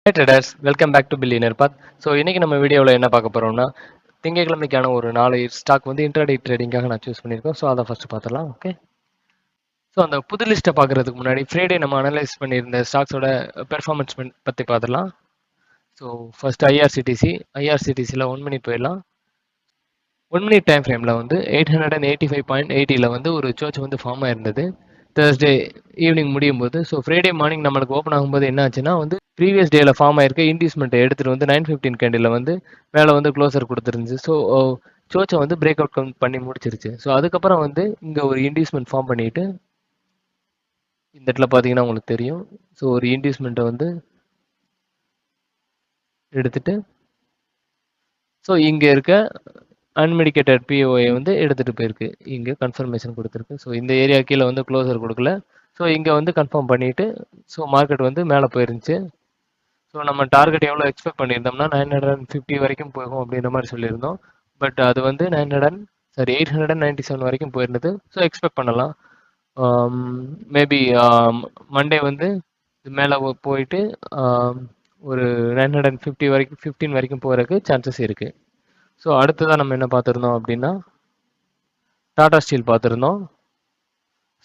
Hey traders, welcome back to Billionaire Path. So இன்னைக்கு நம்ம வீடியோவில் என்ன பார்க்க போறோம்னா திங்கட்கிழமைக்கான ஒரு 4 ஸ்டாக் வந்து இன்ட்ராடே ட்ரேடிங்காக நான் சூஸ் பண்ணியிருக்கோம். ஸோ அதை ஃபர்ஸ்ட் பார்த்துடலாம். ஓகே, ஸோ அந்த புது லிஸ்ட்டை பார்க்கறதுக்கு முன்னாடி ஃப்ரைடே நம்ம அனலைஸ் பண்ணியிருந்த ஸ்டாக்ஸோட பெர்ஃபார்மன்ஸ் பற்றி பார்த்துடலாம். ஸோ ஃபர்ஸ்ட் ஐஆர்சிடிசியில் 1 மினிட் போயிடலாம். 1 மினிட் டைம் ஃப்ரேமில் வந்து 885.80 வந்து ஒரு சர்ச் வந்து ஃபார்ம் ஆயிருந்தது தேர்ஸ்டே ஈவினிங் முடியும் போது. ஸோ ஃப்ரைடே மார்னிங் நம்மளுக்கு ஓப்பன் ஆகும்போது என்ன ஆச்சுன்னா வந்து ப்ரீவியஸ் டேல ஃபார்ம் ஆயிருக்க இன்டியூஸ்மெண்ட்டை எடுத்துட்டு வந்து 9:15 கேண்டில் வந்து மேலே வந்து க்ளோசர் கொடுத்துருந்துச்சு. ஸோ சோச்சை வந்து பிரேக் அவுட் பண்ணி முடிச்சிருச்சு. ஸோ அதுக்கப்புறம் வந்து இங்கே ஒரு இன்டியூஸ்மெண்ட் ஃபார்ம் பண்ணிட்டு இந்த இடத்துல பார்த்தீங்கன்னா உங்களுக்கு தெரியும். ஸோ ஒரு இன்டியூஸ்மெண்ட்டை வந்து எடுத்துட்டு ஸோ இங்கே இருக்க அன்மெடிக்கேட்டட் பிஓஐ வந்து எடுத்துகிட்டு போயிருக்கு. இங்கே கன்ஃபர்மேஷன் கொடுத்துருக்கு. ஸோ இந்த ஏரியா கீழே வந்து க்ளோசர் கொடுக்கல. ஸோ இங்கே வந்து கன்ஃபார்ம் பண்ணிவிட்டு ஸோ மார்க்கெட் வந்து மேலே போயிருந்துச்சு. ஸோ நம்ம டார்கெட் எவ்வளோ எக்ஸ்பெக்ட் பண்ணியிருந்தோம்னா 950 வரைக்கும் போகும் அப்படின்ற மாதிரி சொல்லியிருந்தோம். பட் அது வந்து 897 வரைக்கும் போயிருந்தது. ஸோ எக்ஸ்பெக்ட் பண்ணலாம். மேபி மண்டே வந்து மேலே போயிட்டு ஒரு 950 வரைக்கும் 15 வரைக்கும் போகிறதுக்கு சான்சஸ் இருக்குது. ஸோ அடுத்ததான் நம்ம என்ன பார்த்துருந்தோம் அப்படின்னா டாடா ஸ்டீல் பார்த்துருந்தோம்.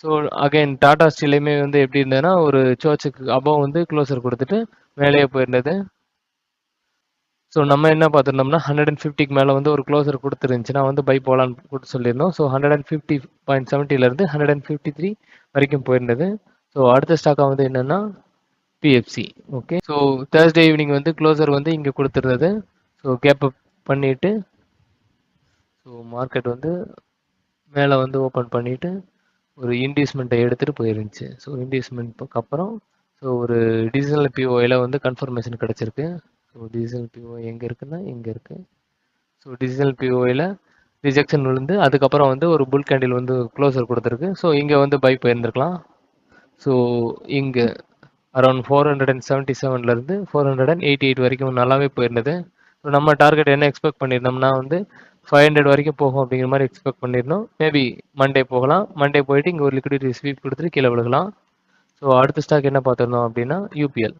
ஸோ அகைன் டாடா ஸ்டீலையுமே வந்து எப்படி இருந்ததுன்னா ஒரு சர்ச்சுக்கு அபவ் வந்து க்ளோசர் கொடுத்துட்டு மேலேயே போயிருந்தது. ஸோ நம்ம என்ன பார்த்துருந்தோம்னா 150க்கு மேலே வந்து ஒரு க்ளோசர் கொடுத்துருந்துச்சுன்னா வந்து பை போலான்னு கொடுத்து சொல்லியிருந்தோம். ஸோ 150.70 153 வரைக்கும் போயிருந்தது. ஸோ அடுத்த ஸ்டாக்காக வந்து என்னென்னா PFC. Okay, so Thursday evening வந்து க்ளோசர் வந்து இங்கே கொடுத்துருந்தது. ஸோ கேப் அப் பண்ணிவிட்டு ஸோ மார்க்கெட் வந்து மேலே வந்து ஓப்பன் பண்ணிவிட்டு ஒரு இன்டியூஸ்மெண்ட்டை எடுத்துகிட்டு போயிருந்துச்சு. ஸோ இன்டியூஸ்மெண்ட்டுக்கு அப்புறம் ஸோ ஒரு டிஜிட்டல் பிஓஐயில் வந்து கன்ஃபர்மேஷன் கிடச்சிருக்கு. ஸோ டிஜிட்டல் பிஓஐ எங்கே இருக்குன்னா இங்கே இருக்குது. ஸோ டிஜிட்டல் பிஓஐயில் ரிஜெக்ஷன் விழுந்து அதுக்கப்புறம் வந்து ஒரு புல் கேண்டில் வந்து க்ளோசர் கொடுத்துருக்கு. ஸோ இங்கே வந்து பை போயிருந்துருக்கலாம். ஸோ இங்கே அரௌண்ட் 477 488 வரைக்கும் நல்லாவே போயிருந்தது. ஸோ நம்ம டார்கெட் என்ன எக்ஸ்பெக்ட் பண்ணியிருந்தோம்னா வந்து 500 வரைக்கும் போகும் அப்படிங்கிற மாதிரி எக்ஸ்பெக்ட் பண்ணியிருந்தோம். மேபி மண்டே போகலாம். மண்டே போயிட்டு இங்கே ஒரு லிக்விடிட்டி ஸ்வீப் கொடுத்துட்டு கீழே விழுகலாம். ஸோ அடுத்த ஸ்டாக் என்ன பார்த்துருந்தோம் அப்படின்னா யூபிஎல்.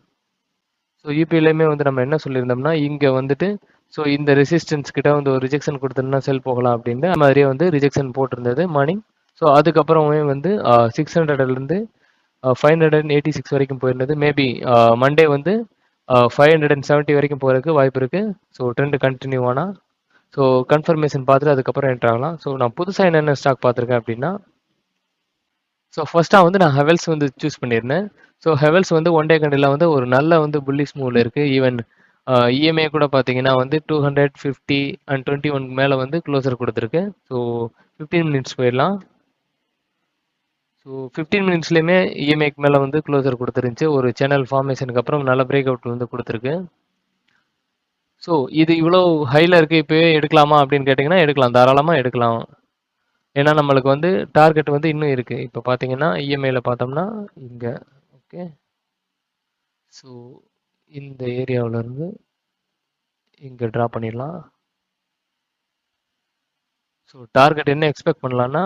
ஸோ யூபிஎல்லையுமே வந்து நம்ம என்ன சொல்லியிருந்தோம்னா இங்கே வந்துட்டு ஸோ இந்த ரெசிஸ்டன்ஸ் கிட்ட வந்து ஒரு ரிஜெக்ஷன் கொடுத்தோம்னா செல் போகலாம் அப்படின்னு மாதிரியே வந்து ரிஜெக்ஷன் போட்டிருந்தது மார்னிங். ஸோ அதுக்கப்புறமே வந்து 600லேருந்து 586 வரைக்கும் போயிருந்தது. மேபி மண்டே வந்து 570 வரைக்கும் போகிறதுக்கு வாய்ப்பு இருக்குது. ஸோ ட்ரெண்ட் கண்டினியூ ஆனால் ஸோ கன்ஃபர்மேஷன் பார்த்துட்டு அதுக்கப்புறம் என்ட்ரு ஆகலாம். ஸோ நான் புதுசாக என்னென்ன ஸ்டாக் பார்த்துருக்கேன் அப்படின்னா ஸோ ஃபர்ஸ்ட்டாக வந்து நான் ஹெவல்ஸ் வந்து சூஸ் பண்ணியிருந்தேன். ஸோ ஹெவல்ஸ் வந்து ஒன் டே கண்டில் வந்து ஒரு நல்ல வந்து புல்லிஷ் மூவில் இருக்குது. ஈவன் இஎம்ஐ கூட பார்த்தீங்கன்னா வந்து 250 அண்ட் 21 மேலே வந்து க்ளோசர் கொடுத்துருக்கு. ஸோ 15 மினிட்ஸ் போயிடலாம். ஸோ 15 மினிட்ஸ்லேயுமே இஎம்ஐக்கு மேலே வந்து க்ளோசர் கொடுத்துருந்துச்சு. ஒரு சேனல் ஃபார்மேஷனுக்கு அப்புறம் நல்ல பிரேக் அவுட் வந்து கொடுத்துருக்கு. ஸோ இது இவ்வளோ ஹையில் இருக்குது, இப்போவே எடுக்கலாமா அப்படின்னு கேட்டிங்கன்னா எடுக்கலாம், தாராளமாக எடுக்கலாம். ஏன்னா நம்மளுக்கு வந்து டார்கெட் வந்து இன்னும் இருக்குது. இப்போ பார்த்தீங்கன்னா இஎம்ஐயில் பார்த்தோம்னா இங்கே ஓகே. ஸோ இந்த ஏரியாவிலேருந்து இங்கே ட்ரா பண்ணிடலாம். ஸோ டார்கெட் என்ன எக்ஸ்பெக்ட் பண்ணலான்னா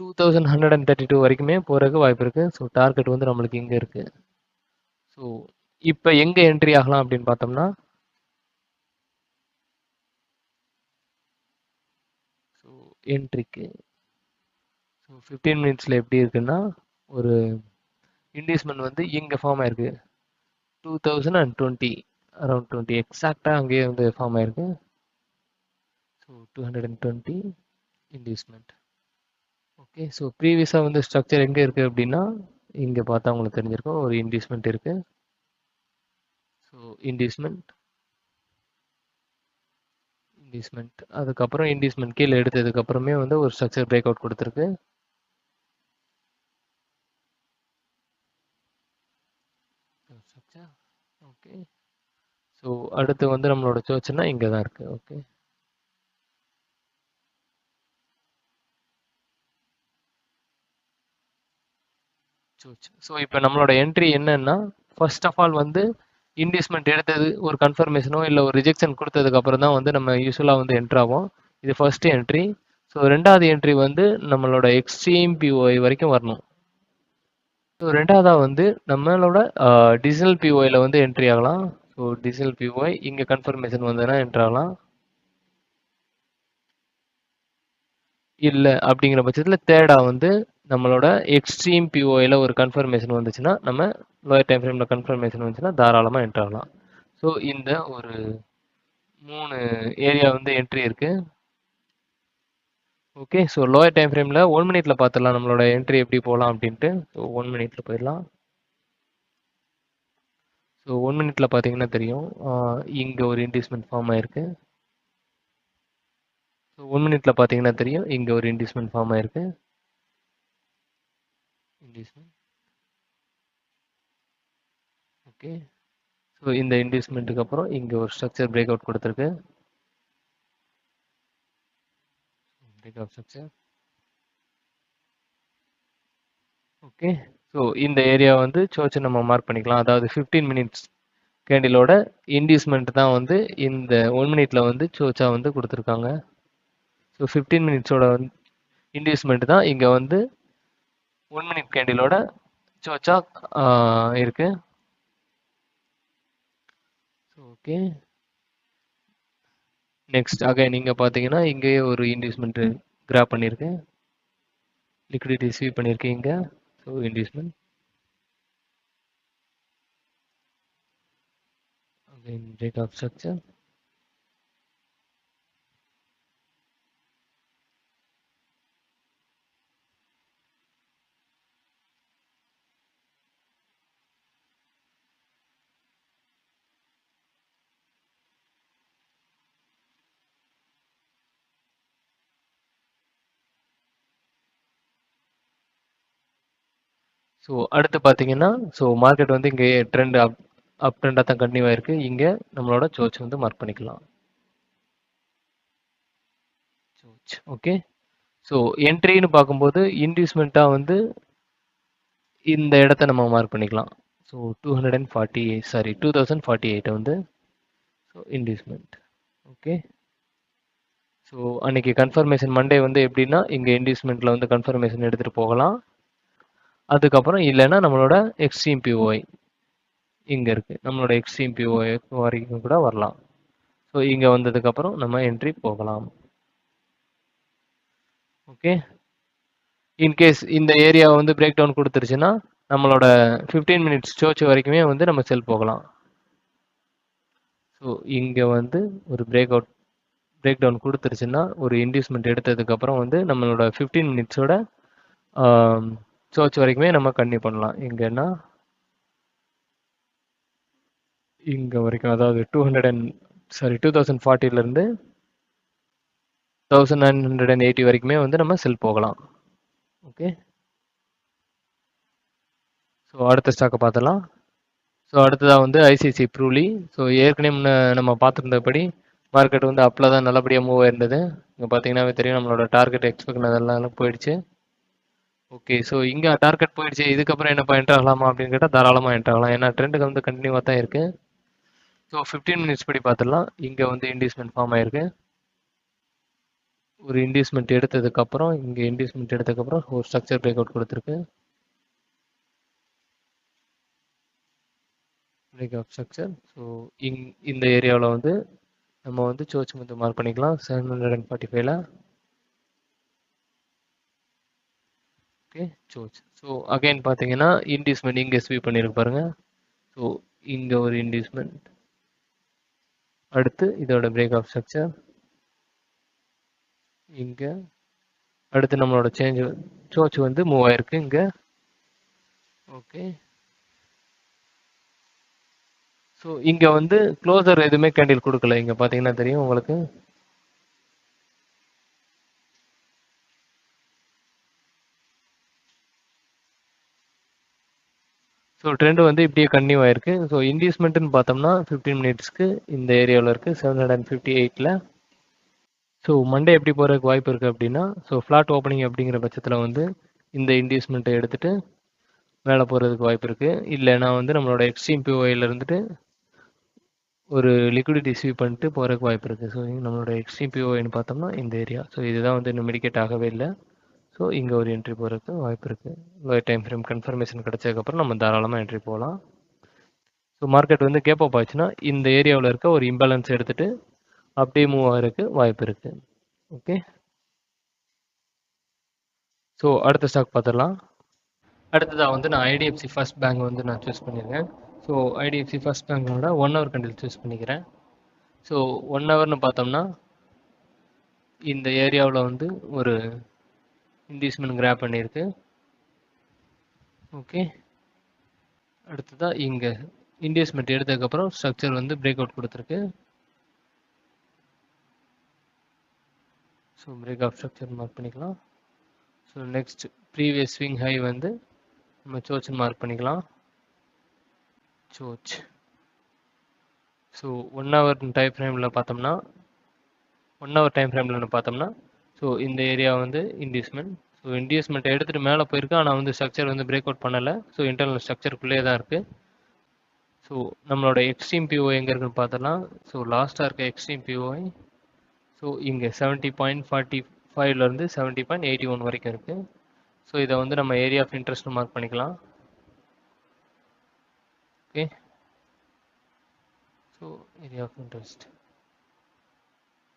2132 வரைக்குமே போகிறதுக்கு வாய்ப்பு இருக்குது. ஸோ டார்கெட் வந்து நம்மளுக்கு இங்கே இருக்குது. ஸோ இப்போ எங்கே என்ட்ரி ஆகலாம் அப்படின்னு பார்த்தோம்னா ஸோ என்ட்ரிக்கு ஸோ 15 மினிட்ஸில் எப்படி இருக்குன்னா ஒரு இன்டியூஸ்மெண்ட் வந்து இங்கே ஃபார்ம் ஆயிருக்கு 2020 அரௌண்ட் 20 எக்ஸாக்டாக அங்கேயே வந்து ஃபார்ம் ஆயிருக்கு. So 220 inducement. ஓகே, ஸோ ப்ரீவியஸாக வந்து ஸ்ட்ரக்சர் எங்கே இருக்குது அப்படின்னா இங்கே பார்த்தா உங்களுக்கு தெரிஞ்சிருக்கும் ஒரு இன்டியூஸ்மெண்ட் இருக்குது. ஸோ இன்டியூஸ்மெண்ட் அதுக்கப்புறம் இன்டியூஸ்மெண்ட் கீழே எடுத்ததுக்கப்புறமே வந்து ஒரு ஸ்ட்ரக்சர் பிரேக் அவுட் கொடுத்துருக்கு. ஓகே, ஸோ அடுத்து வந்து நம்மளோட சர்ச்னா இங்கே தான் இருக்குது. ஓகே, ஸோ இப்போ நம்மளோட என்ட்ரி என்னன்னா ஃபர்ஸ்ட் ஆஃப் ஆல் வந்து இன்வெஸ்ட்மெண்ட் எடுத்தது ஒரு கன்ஃபர்மேஷனோ இல்லை ஒரு ரிஜெக்ஷன் கொடுத்ததுக்கு அப்புறம் தான் வந்து நம்ம யூஸ்வலாக வந்து என்ட்ரு ஆகும். இது ஃபர்ஸ்ட் என்ட்ரி. ஸோ ரெண்டாவது என்ட்ரி வந்து நம்மளோட எக்ஸ்ட்ரீம் பிஓஐ வரைக்கும் வரணும். ஸோ ரெண்டாவதா வந்து நம்மளோட டிஜிட்டல் பிஓஐல வந்து என்ட்ரி ஆகலாம். ஸோ டிஜிட்டல் பிஓஐ இங்கே கன்ஃபர்மேஷன் வந்ததுன்னா என்ட்ரு ஆகலாம். இல்லை அப்படிங்கிற பட்சத்தில் தேர்டா வந்து நம்மளோட எக்ஸ்ட்ரீம் பிஓஐல ஒரு கன்ஃபர்மேஷன் வந்துச்சுன்னா நம்ம லோயர் டைம் ஃப்ரேமில் கன்ஃபர்மேஷன் வந்துச்சுன்னா தாராளமாக என்ட்ரு ஆகலாம். ஸோ இந்த ஒரு 3 ஏரியா வந்து என்ட்ரி இருக்கு. ஓகே, ஸோ லோயர் டைம் ஃப்ரேமில் 1 மினிட்ல பார்த்துடலாம் நம்மளோட என்ட்ரி எப்படி போகலாம் அப்படின்ட்டு. ஸோ 1 மினிட்ல போயிடலாம். ஸோ 1 மினிட்ல பார்த்தீங்கன்னா தெரியும் இங்கே ஒரு இன்டிஸ்மெண்ட் ஃபார்ம் ஆயிருக்கு. ஸோ 1 மினிட்ல பார்த்தீங்கன்னா தெரியும் இங்கே ஒரு இன்டிஸ்மெண்ட் ஃபார்ம் ஆயிருக்கு. இன்டிஸ்மெண்ட் ஓகே. ஸோ இந்த இன்டிஸ்மெண்ட்டுக்கு அப்புறம் இங்கே ஒரு ஸ்ட்ரக்சர் பிரேக் அவுட் கொடுத்துருக்கு. Break out structure okay. So இந்த ஏரியா வந்து சோச்சு நம்ம மார்க் பண்ணிக்கலாம். அதாவது 15 மினிட்ஸ் கேண்டிலோட இன்டிஸ்மெண்ட் தான் வந்து இந்த 1 மினிட்ல வந்து சோச்சா வந்து கொடுத்துருக்காங்க. ஸோ 15 மினிட்ஸோட இன்டிஸ்மெண்ட் தான் இங்கே வந்து 1 மினிட் கேண்டிலோட சோச்சா இருக்கு. ஓகே, நெக்ஸ்ட் அகைன் இங்கே பார்த்தீங்கன்னா இங்கேயே ஒரு இன்டிஸ்மெண்ட் கிராப் பண்ணியிருக்கு. லிக்விடிட்டி ஸ்வீப் பண்ணியிருக்கு இங்கே. So inducement again break of structure. So அடுத்து பார்த்தீங்கன்னா ஸோ மார்க்கெட் வந்து இங்கே ட்ரெண்ட் அப் ட்ரெண்டாக தான் கண்டினியூ ஆயிருக்கு. இங்கே நம்மளோட சோச் வந்து மார்க் பண்ணிக்கலாம். சோச் ஓகே. ஸோ என்ட்ரின்னு பார்க்கும்போது இன்டியூஸ்மெண்ட்டாக வந்து இந்த இடத்த நம்ம மார்க் பண்ணிக்கலாம். ஸோ 2048 வந்து ஸோ இன்டியூஸ்மெண்ட் ஓகே. ஸோ அன்னைக்கு கன்ஃபர்மேஷன் மண்டே வந்து எப்படின்னா இங்கே இன்டியூஸ்மெண்ட்டில் வந்து கன்ஃபர்மேஷன் எடுத்துகிட்டு போகலாம். அதுக்கப்புறம் இல்லைன்னா நம்மளோட எக்ஸ்ட்ரீம் பிஓஐ இங்கே இருக்குது. நம்மளோட எக்ஸ்ட்ரீம் பிஓஐ வரைக்கும் கூட வரலாம். ஸோ இங்கே வந்ததுக்கப்புறம் நம்ம என்ட்ரி போகலாம். ஓகே, இன்கேஸ் இந்த ஏரியா வந்து பிரேக் டவுன் கொடுத்துருச்சுன்னா நம்மளோட 15 மினிட்ஸ் சோச்சு வரைக்குமே வந்து நம்ம செல் போகலாம். ஸோ இங்கே வந்து ஒரு பிரேக் டவுன் கொடுத்துருச்சுன்னா ஒரு இன்டியூஸ்மெண்ட் எடுத்ததுக்கப்புறம் வந்து நம்மளோட 15 மினிட்ஸோட சோச் வரைக்குமே நம்ம கன்டினியூ பண்ணலாம். எங்கன்னா இங்கே வரைக்கும், அதாவது 2040லேருந்து 1980 வரைக்குமே வந்து நம்ம செல் போகலாம். ஓகே, ஸோ அடுத்த ஸ்டாக்கை பார்த்துலாம். ஸோ அடுத்ததாக வந்து ஐசிசி ப்ரூலி. ஸோ ஏற்கனவே முன்ன நம்ம பார்த்துருந்தபடி மார்க்கெட் வந்து அப்பில் தான் நல்லபடியாக மூவ் ஆயிருந்தது. இங்கே பார்த்தீங்கன்னாவே தெரியும் நம்மளோட டார்கெட் எக்ஸ்பெக்ட் பண்ணதெல்லாம் போயிடுச்சு. ஓகே, ஸோ இங்கே டார்கெட் போயிடுச்சு. இதுக்கப்புறம் என்னப்பா என்ட்ரு ஆகலாமா அப்படின்னு கேட்டால் தாராளமாக என்ட்ரு ஆகலாம். ஏன்னா ட்ரெண்டுக்கு வந்து கண்டினியூவாக தான் இருக்குது. ஸோ 15 மினிட்ஸ் படி பார்த்துடலாம். இங்கே வந்து இன்டியூஸ்மெண்ட் ஃபார்ம் ஆயிருக்கு. ஒரு இன்டியூஸ்மெண்ட் எடுத்ததுக்கப்புறம் இங்கே இன்டியூஸ்மெண்ட் எடுத்ததுக்கப்புறம் ஒரு ஸ்ட்ரக்சர் பிரேக் அவுட் கொடுத்துருக்கு. Break out structure. ஸோ இந்த ஏரியாவில் வந்து நம்ம வந்து சோச் வந்து மார்க் பண்ணிக்கலாம் 745ல. ஓகே, சோச். ஸோ அகைன் பார்த்தீங்கன்னா இன்டியூஸ்மெண்ட் இங்கே ஸ்வீப் பண்ணியிருக்கு பாருங்க. ஸோ இங்கே ஒரு இன்டியூஸ்மெண்ட், அடுத்து இதோட பிரேக் ஆஃப் ஸ்ட்ரக்சர் இங்கே, அடுத்து நம்மளோட சோச் வந்து மூவ் ஆயிருக்கு இங்கே. ஓகே, ஸோ இங்கே வந்து க்ளோசர் எதுவுமே கேண்டில் கொடுக்கல. இங்கே பார்த்தீங்கன்னா தெரியும் உங்களுக்கு. ஸோ ட்ரெண்ட் வந்து இப்படியே கன்டினியூ ஆயிருக்கு. ஸோ இன்டியூஸ்மெண்ட்னு பார்த்தோம்னா 15 மினிட்ஸ்க்கு இந்த ஏரியாவில் இருக்குது 758ல். ஸோ மண்டே எப்படி போகிறதுக்கு வாய்ப்பு இருக்குது அப்படின்னா, ஸோ ஃப்ளாட் ஓப்பனிங் அப்படிங்கிற பட்சத்தில் வந்து இந்த இன்டியூஸ்மெண்ட்டை எடுத்துகிட்டு மேலே போகிறதுக்கு வாய்ப்பு இருக்குது. இல்லைனா வந்து நம்மளோட எக்ஸ்ட்ரீம் பிஓஐயில் இருந்துட்டு ஒரு லிக்விடிட்டி ஸ்வீப் பண்ணிட்டு போகிறதுக்கு வாய்ப்பு இருக்குது. ஸோ நம்மளோட எக்ஸ்ட்ரீம் பிஓஐன்னு பார்த்தோம்னா இந்த ஏரியா. ஸோ இதுதான் வந்து இன்னும் மெடிக்கேட் ஆகவே இல்லை. ஸோ இங்கே ஒரு என்ட்ரி போகிறதுக்கு வாய்ப்பு இருக்குது. லோயர் டைம் ஃப்ரேம் கன்ஃபர்மேஷன் கிடைச்சதுக்கப்புறம் நம்ம தாராளமாக என்ட்ரி போகலாம். ஸோ மார்க்கெட் வந்து கேப் அப் ஆச்சுன்னா இந்த ஏரியாவில் இருக்க ஒரு இம்பேலன்ஸ் எடுத்துகிட்டு அப்படியே மூவ் ஆகிறதுக்கு வாய்ப்பு இருக்குது. ஓகே, ஸோ அடுத்த ஸ்டாக் பார்த்துடலாம். அடுத்ததாக வந்து நான் ஐடிஎஃப்சி ஃபர்ஸ்ட் பேங்க் வந்து நான் சூஸ் பண்ணியிருக்கேன். ஸோ ஐடிஎஃப்சி ஃபர்ஸ்ட் பேங்கோட 1 ஹவர் கண்டில் சூஸ் பண்ணிக்கிறேன். ஸோ 1 ஹவர்னு பார்த்தோம்னா இந்த ஏரியாவில் வந்து ஒரு இன்டியூஸ்மெண்ட் கிராப் பண்ணியிருக்கு. ஓகே, அடுத்ததாக இங்கே இன்டியூஸ்மெண்ட் எடுத்ததுக்கப்புறம் ஸ்ட்ரக்சர் வந்து பிரேக் அவுட் கொடுத்துருக்கு. So break out structure mark பண்ணிக்கலாம். So next previous swing high வந்து நம்ம சோச்சுன்னு மார்க் பண்ணிக்கலாம். சோச். ஸோ 1 ஹவர் டைம் ஃப்ரேமில் பார்த்தோம்னா 1 ஹவர் டைம் ஃப்ரேமில் பார்த்தோம்னா ஸோ இந்த ஏரியா வந்து இன்டியூஸ்மெண்ட். ஸோ இன்டியூஸ்மெண்ட் எடுத்துகிட்டு மேலே போயிருக்கு, ஆனால் வந்து ஸ்ட்ரக்சர் வந்து பிரேக் அவுட் பண்ணலை. ஸோ இன்டர்னல் ஸ்ட்ரக்சருக்குள்ளே தான் இருக்குது. ஸோ நம்மளோட எக்ஸ்ட்ரீம் பிஓ எங்கே இருக்குன்னு பார்த்தலாம். ஸோ லாஸ்ட்டாக இருக்க எக்ஸ்ட்ரீம் பிஓஐ ஸோ இங்கே 70.45லேருந்து 70.81 வரைக்கும் இருக்குது. ஸோ இதை வந்து நம்ம ஏரியா ஆஃப் இன்ட்ரெஸ்ட் மார்க் பண்ணிக்கலாம். Okay, so area of interest.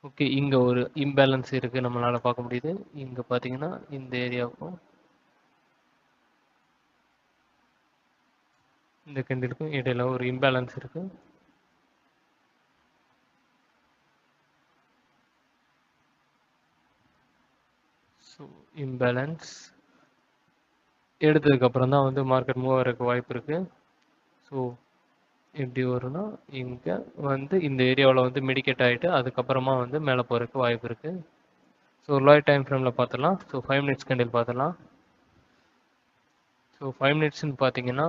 Okay, இங்கே ஒரு இம்பேலன்ஸ் இருக்குது நம்மளால் பார்க்க முடியுது. இங்கே பார்த்தீங்கன்னா இந்த ஏரியாவுக்கும் இந்த கேண்டிலுக்கும் இடையில ஒரு இம்பேலன்ஸ் இருக்குது. ஸோ இம்பேலன்ஸ் எடுத்ததுக்கப்புறம் தான் வந்து மார்க்கெட் மூவ் ஆகிறதுக்கு வாய்ப்பு இருக்குது. ஸோ எப்படி வரும்னா இங்கே வந்து இந்த ஏரியாவில் வந்து மிடிகேட் ஆகிட்டு அதுக்கப்புறமா வந்து மேலே போகிறதுக்கு வாய்ப்பு இருக்குது. ஸோ லோயர் டைம் ஃப்ரேமில் பார்த்துடலாம். ஸோ 5 மினிட்ஸ் கேண்டில் பார்த்துடலாம். ஸோ 5 மினிட்ஸ்னு பார்த்தீங்கன்னா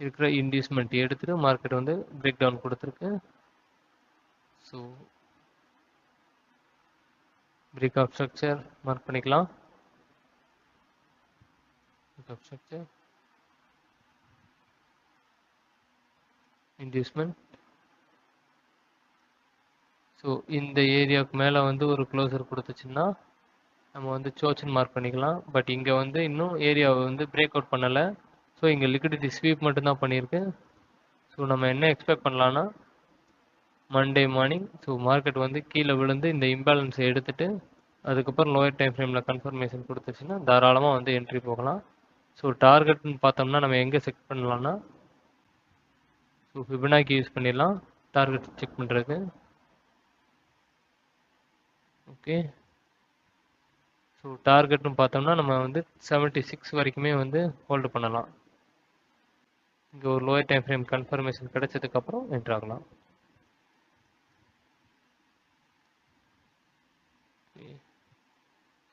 இருக்கிற இன்டியூஸ்மெண்ட் எடுத்துகிட்டு மார்க்கெட் வந்து பிரேக் டவுன் கொடுத்துருக்கு. So break of structure mark பண்ணிக்கலாம். Break of structure, inducement. So இந்த ஏரியாவுக்கு மேலே வந்து ஒரு க்ளோசர் கொடுத்துச்சுன்னா நம்ம வந்து சோச்சுன்னு மார்க் பண்ணிக்கலாம். பட் இங்கே வந்து இன்னும் ஏரியாவை வந்து பிரேக் அவுட் பண்ணலை. ஸோ இங்கே லிக்விடிட்டி ஸ்வீப் மட்டும்தான் பண்ணியிருக்கு. ஸோ நம்ம என்ன எக்ஸ்பெக்ட் பண்ணலான்னா மண்டே மார்னிங் ஸோ மார்க்கெட் வந்து கீழே விழுந்து இந்த இம்பேலன்ஸை எடுத்துகிட்டு அதுக்கப்புறம் லோயர் டைம் ஃப்ரேமில் கன்ஃபர்மேஷன் கொடுத்துச்சுன்னா தாராளமாக வந்து என்ட்ரி போகலாம். ஸோ டார்கெட்னு பார்த்தோம்னா நம்ம எங்கே செக் பண்ணலாம்னா ஸோ ஃபிபனாக்கி யூஸ் பண்ணிடலாம் டார்கெட் செக் பண்ணுறதுக்கு. ஓகே, ஸோ டார்கெட்னு பார்த்தோம்னா நம்ம வந்து 76 வரைக்குமே வந்து ஹோல்டு பண்ணலாம். இங்கே ஒரு லோயர் டைம் ஃப்ரேம் கன்ஃபர்மேஷன் கிடைச்சதுக்கப்புறம் என்ட்ரு ஆகலாம்.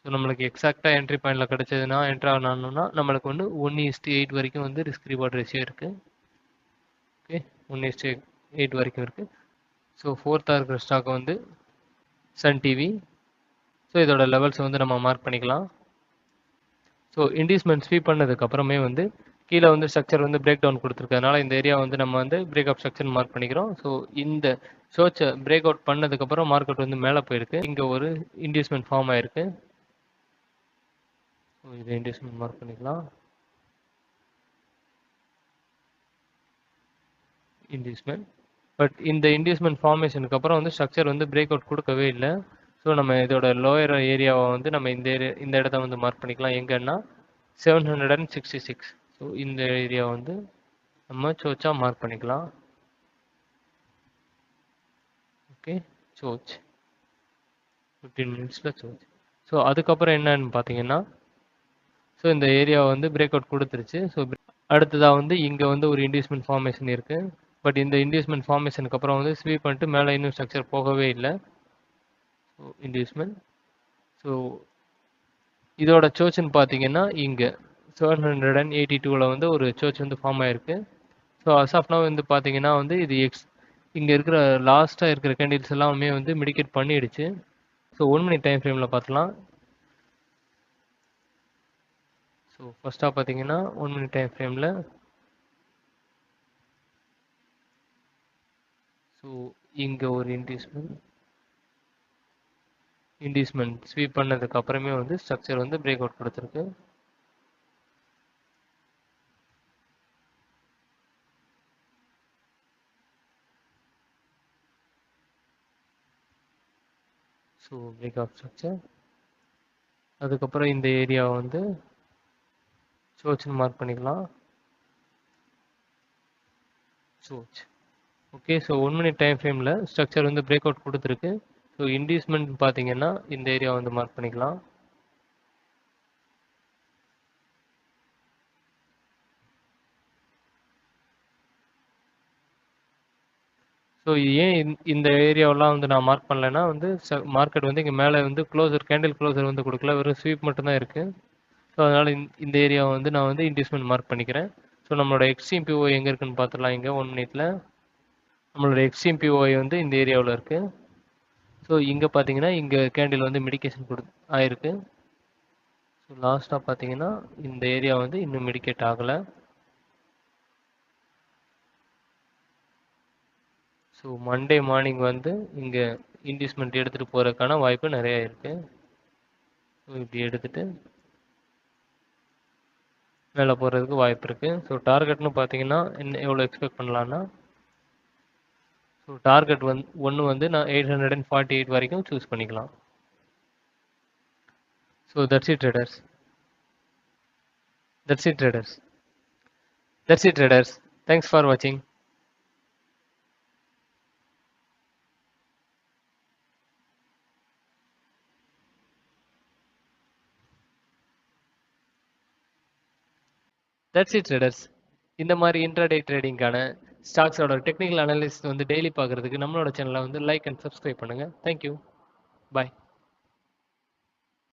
ஸோ நம்மளுக்கு எக்ஸாக்டாக என்ட்ரி பாயிண்டில் கிடைச்சதுன்னா என்ட்ரு ஆகணும்னா நம்மளுக்கு வந்து 1:8 வரைக்கும் வந்து ரிஸ்க் ரிவார்ட் ரேஷியோ இருக்குது. ஓகே, 1:8 வரைக்கும் இருக்குது. ஸோ ஃபோர்த்தாக இருக்கிற ஸ்டாக் வந்து சன் டிவி. ஸோ இதோட லெவல்ஸ் வந்து நம்ம மார்க் பண்ணிக்கலாம். ஸோ இன்டியூஸ்மெண்ட் ஸ்வீப் பண்ணதுக்கப்புறமே வந்து கீழே வந்து ஸ்ட்ரக்சர் வந்து பிரேக் டவுன் கொடுத்துருக்கறதுனால இந்த ஏரியா வந்து நம்ம வந்து பிரேக் அப் ஸ்ட்ரக்சர் மார்க் பண்ணிக்கிறோம். ஸோ இந்த ஷோச்சை பிரேக் அவுட் பண்ணதுக்கப்புறம் மார்க்கெட் வந்து மேலே போயிருக்கு. இங்கே ஒரு இன்டியூஸ்மெண்ட் ஃபார்ம் ஆயிருக்கு. ஸோ இது இன்டியூஸ்மெண்ட் மார்க் பண்ணிக்கலாம். இன்டியூஸ்மெண்ட். பட் இந்த இன்டியூஸ்மெண்ட் ஃபார்மேஷனுக்கு அப்புறம் வந்து ஸ்ட்ரக்சர் வந்து பிரேக் அவுட் கொடுக்கவே இல்லை. ஸோ நம்ம இதோட லோயர் ஏரியாவை வந்து நம்ம இந்த இடத்த வந்து மார்க் பண்ணிக்கலாம். எங்கன்னா 766. ஸோ இந்த ஏரியா வந்து நம்ம சோச்சா மார்க் பண்ணிக்கலாம். ஓகே, சோச் 15 மினிட்ஸில் சோச். ஸோ அதுக்கப்புறம் என்னன்னு பார்த்தீங்கன்னா ஸோ இந்த ஏரியாவை வந்து பிரேக் அவுட் கொடுத்துருச்சு. ஸோ அடுத்ததாக வந்து இங்கே வந்து ஒரு இன்டியூஸ்மெண்ட் ஃபார்மேஷன் இருக்குது. பட் இந்த இன்டியூஸ்மெண்ட் ஃபார்மேஷனுக்கு அப்புறம் வந்து ஸ்வீப் பண்ணிட்டு மேலே இன்னும் ஸ்ட்ரக்சர் போகவே இல்லை. So inducement. ஸோ இதோட சோச்சுன்னு பார்த்தீங்கன்னா இங்கே 782ல் வந்து ஒரு சோச் வந்து ஃபார்ம் ஆயிருக்கு. ஸோ அஸ் ஆஃப் நவ் வந்து பார்த்தீங்கன்னா வந்து இது இங்கே இருக்கிற லாஸ்ட்டாக இருக்கிற கேண்டில்ஸ் எல்லாமே வந்து மிடிகேட் பண்ணிடுச்சு. ஸோ 1 மினிட் டைம் ஃப்ரேமில் பார்த்துலாம். ஸோ ஃபஸ்ட்டாக பார்த்தீங்கன்னா 1 மினிட் டைம் ஃப்ரேமில் ஸோ இங்கே ஒரு இன்டியூஸ்மெண்ட் இண்டியூஸ்மெண்ட் ஸ்வீப் பண்ணதுக்கு அப்புறமே வந்து ஸ்ட்ரக்சர் வந்து பிரேக் அவுட் கொடுத்துருக்கு. So break out structure. அதுக்கப்புறம் இந்த ஏரியாவை வந்து சோச்சுன்னு மார்க் பண்ணிக்கலாம். சோச். ஓகே, ஸோ 1 minute டைம் ஃப்ரேமில் ஸ்ட்ரக்சர் வந்து பிரேக் அவுட் கொடுத்துருக்கு. ஸோ இண்டியூஸ்மெண்ட் பார்த்தீங்கன்னா இந்த ஏரியா வந்து மார்க் பண்ணிக்கலாம். ஸோ ஏன் இந்த ஏரியாவெல்லாம் வந்து நான் மார்க் பண்ணலைன்னா வந்து மார்க்கெட் வந்து இங்கே மேலே வந்து க்ளோசர் கேண்டில் க்ளோசர் வந்து கொடுக்கல, வெறும் ஸ்வீப் மட்டும்தான் இருக்குது. ஸோ அதனால் இந்த ஏரியாவை வந்து நான் வந்து இண்டியூஸ்மெண்ட் மார்க் பண்ணிக்கிறேன். ஸோ நம்மளோட எக்ஸ்ட்ரீம் பிஓஐ எங்கே இருக்குன்னு பார்த்துடலாம். இங்கே 1 minute நம்மளோட எக்ஸ்ட்ரீம் பிஓஐ வந்து இந்த ஏரியாவில் இருக்குது. ஸோ இங்கே பார்த்தீங்கன்னா இங்கே கேண்டில் வந்து மெடிகேஷன் ஆயிருக்கு. ஸோ லாஸ்ட்டாக பார்த்தீங்கன்னா இந்த ஏரியா வந்து இன்னும் மெடிகேட் ஆகலை. ஸோ மண்டே மார்னிங் வந்து இங்கே இன்டியூஸ்மெண்ட் எடுத்துகிட்டு போகிறதுக்கான வாய்ப்பு நிறையா இருக்குது. ஸோ இப்படி எடுத்துகிட்டு மேலே போகிறதுக்கு வாய்ப்பு இருக்குது. ஸோ டார்கெட்னு பார்த்தீங்கன்னா எவ்வளோ எக்ஸ்பெக்ட் பண்ணலான்னா, ஸோ டார்கெட் ஒன்று வந்து நான் 848 வரைக்கும் சூஸ் பண்ணிக்கலாம். So that's it traders. Thanks for watching. That's it traders. இந்த மாதிரி இன்ட்ராடே ட்ரேடிங்கான ஸ்டாக்ஸோட டெக்னிக்கல் அனாலிசிஸ் வந்து டெய்லி பார்க்குறதுக்கு நம்மளோட சேனலை வந்து லைக் அண்ட் சப்ஸ்கிரைப் பண்ணுங்கள். தேங்க்யூ. பாய்.